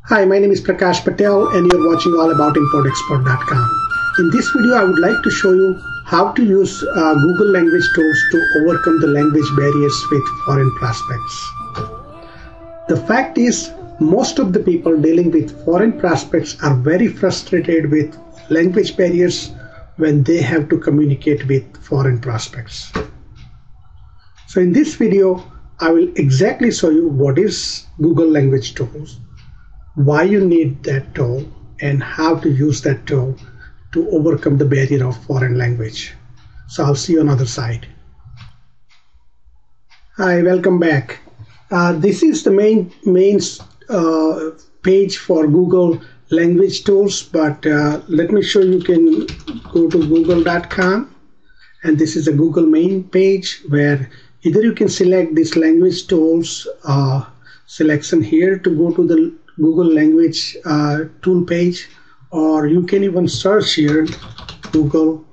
Hi, my name is Prakash Patel and you're watching allaboutimport-export.com. In this video, I would like to show you how to use Google language tools to overcome the language barriers with foreign prospects. The fact is, most of the people dealing with foreign prospects are very frustrated with language barriers when they have to communicate with foreign prospects. So in this video, I will exactly show you what is Google language tools, why you need that tool, and how to use that tool to overcome the barrier of foreign language. So I'll see you on the other side. Hi, welcome back. This is the main page for Google language tools, but let me show you. Can go to google.com, and this is a Google main page where either you can select this language tools selection here to go to the Google language tool page, or you can even search here Google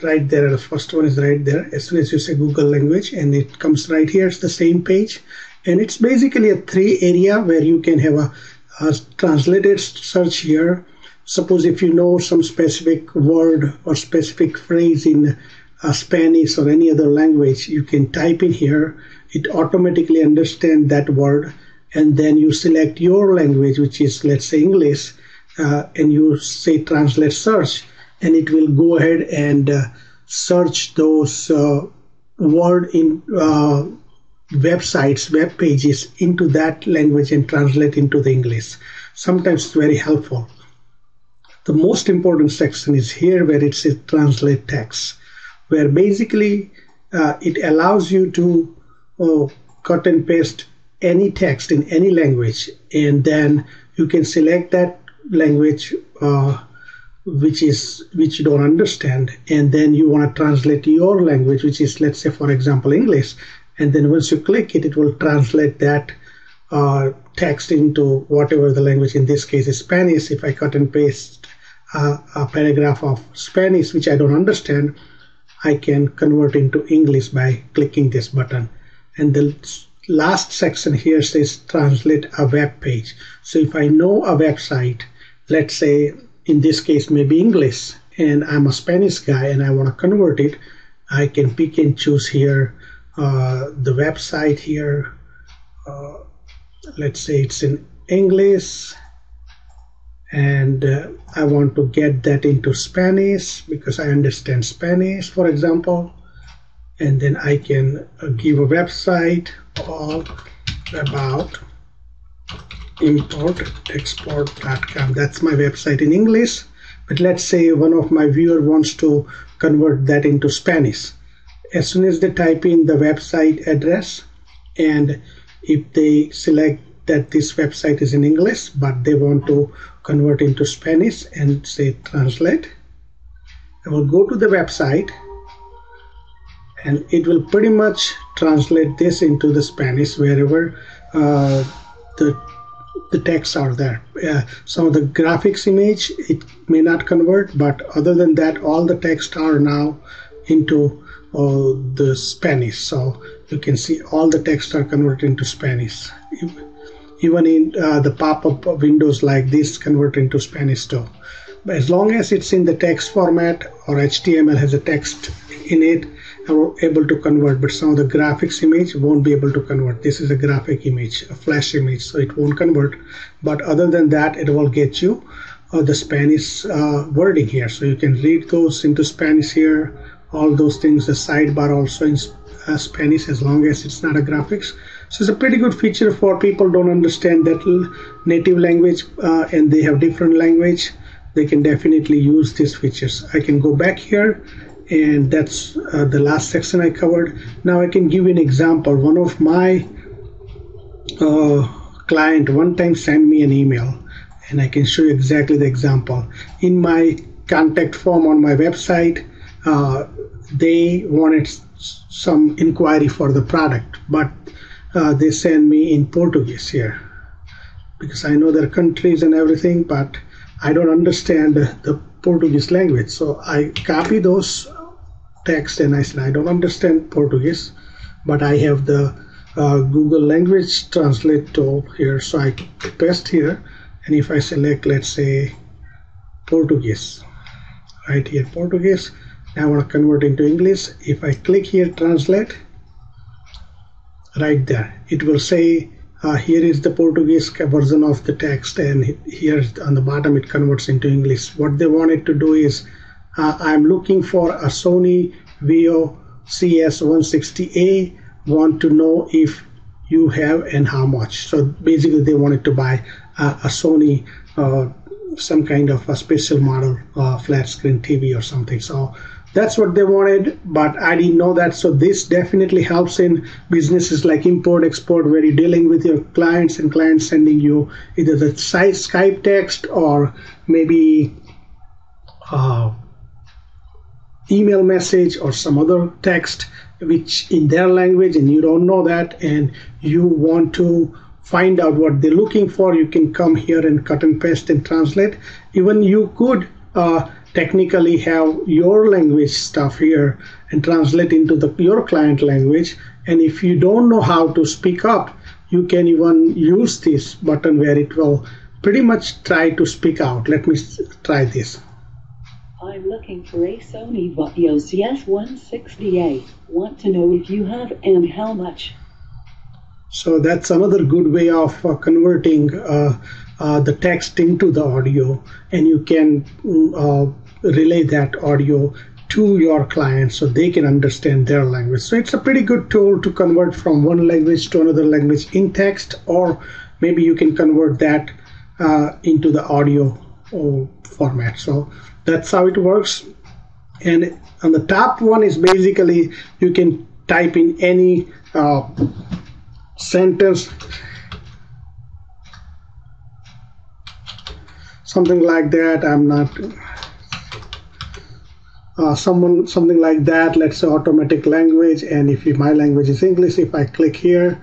right there. The first one is right there. As soon as you say Google language, and it comes right here, it's the same page, and it's basically a three area where you can have a translated search here. Suppose if you know some specific word or specific phrase in Spanish or any other language, you can type in here. It automatically understands that word, and then you select your language, which is, let's say, English, and you say translate search, and it will go ahead and search those word in websites, web pages into that language and translate into the English. Sometimes it's very helpful. The most important section is here where it says translate text, where basically it allows you to cut and paste any text in any language, and then you can select that language which you don't understand, and then you want to translate your language, which is, let's say, for example, English, and then once you click it, it will translate that text into whatever the language. In this case is Spanish. If I cut and paste a paragraph of Spanish which I don't understand, I can convert into English by clicking this button. And the last section here says translate a web page. So if I know a website, let's say in this case maybe English, and I'm a Spanish guy and I want to convert it, I can pick and choose here the website here. Let's say it's in English, and I want to get that into Spanish because I understand Spanish, for example. And then I can give a website all about import-export.com. That's my website in English, but let's say one of my viewers wants to convert that into Spanish. As soon as they type in the website address, and if they select that this website is in English but they want to convert into Spanish and say translate, I will go to the website, and it will pretty much translate this into the Spanish wherever the texts are there. Some of the graphics image it may not convert, but other than that, all the text are now into the Spanish. So you can see all the text are converted into Spanish. Even in the pop-up windows like this convert into Spanish too. But as long as it's in the text format or HTML has a text in it, I'm able to convert. But some of the graphics image won't be able to convert. This is a graphic image, a flash image, so it won't convert. But other than that, it will get you the Spanish wording here, so you can read those into Spanish here. All those things, the sidebar also in Spanish, as long as it's not a graphics. So it's a pretty good feature for people who don't understand that native language and they have different language. They can definitely use these features. I can go back here, and that's the last section I covered. Now I can give you an example. One of my client one time sent me an email, and I can show you exactly the example. In my contact form on my website, they wanted some inquiry for the product, but they send me in Portuguese here because I know their countries and everything, but I don't understand the Portuguese language. So I copy those text and I said, I don't understand Portuguese, but I have the Google language translate tool here. So I paste here, and if I select, let's say, Portuguese, right here, Portuguese, I want to convert into English. If I click here, translate, right there, it will say, here is the Portuguese version of the text, and here on the bottom it converts into English. What they wanted to do is, I'm looking for a Sony Vaio CS160A, want to know if you have and how much. So basically they wanted to buy a Sony, some kind of a special model flat screen TV or something. So that's what they wanted, but I didn't know that. So this definitely helps in businesses like import, export, where you're dealing with your clients and clients sending you either the Skype text or maybe email message or some other text which in their language, and you don't know that, and you want to find out what they're looking for. You can come here and cut and paste and translate. Even you could technically have your language stuff here and translate into your client language. And if you don't know how to speak up, you can even use this button where it will pretty much try to speak out. Let me try this. I'm looking for a Sony Vaio CS160A. Want to know if you have and how much. So that's another good way of converting the text into the audio, and you can relay that audio to your clients so they can understand their language. So it's a pretty good tool to convert from one language to another language in text, or maybe you can convert that into the audio format. So that's how it works. And on the top one is basically you can type in any sentence, something like that. I'm not something like that. Let's say automatic language, and if my language is English, if I click here,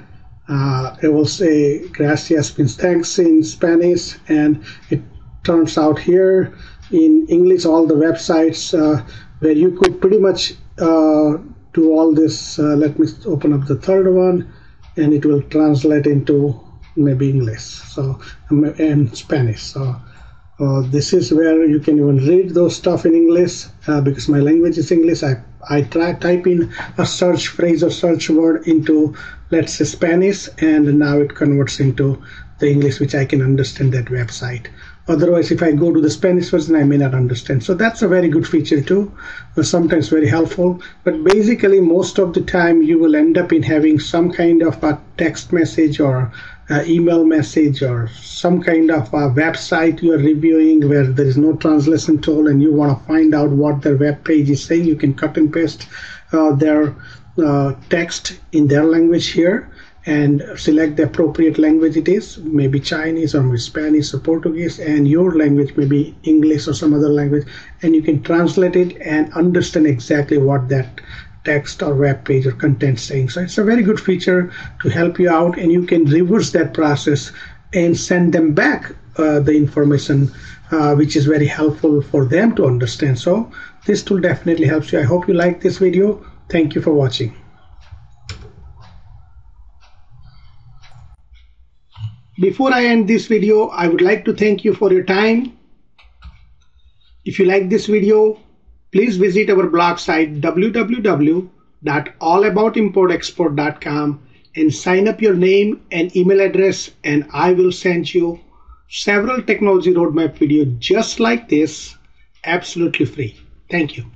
it will say gracias means thanks in Spanish, and it turns out here in English all the websites where you could pretty much do all this. Let me open up the third one, and it will translate into maybe English, so and Spanish. So this is where you can even read those stuff in English, because my language is English. I type in a search phrase or search word into, let's say, Spanish, and now it converts into the English, which I can understand that website. Otherwise, if I go to the Spanish version, I may not understand. So that's a very good feature too, sometimes very helpful. But basically, most of the time, you will end up in having some kind of a text message or email message or some kind of a website you're reviewing where there is no translation tool, and you want to find out what their web page is saying. You can cut and paste their text in their language here, and select the appropriate language it is, maybe Chinese or maybe Spanish or Portuguese, and your language may be English or some other language, and you can translate it and understand exactly what that text or web page or content saying. So it's a very good feature to help you out, and you can reverse that process and send them back the information, which is very helpful for them to understand. So this tool definitely helps you. I hope you like this video. Thank you for watching. Before I end this video, I would like to thank you for your time. If you like this video, please visit our blog site www.allaboutimportexport.com and sign up your name and email address, and I will send you several technology roadmap videos just like this, absolutely free. Thank you.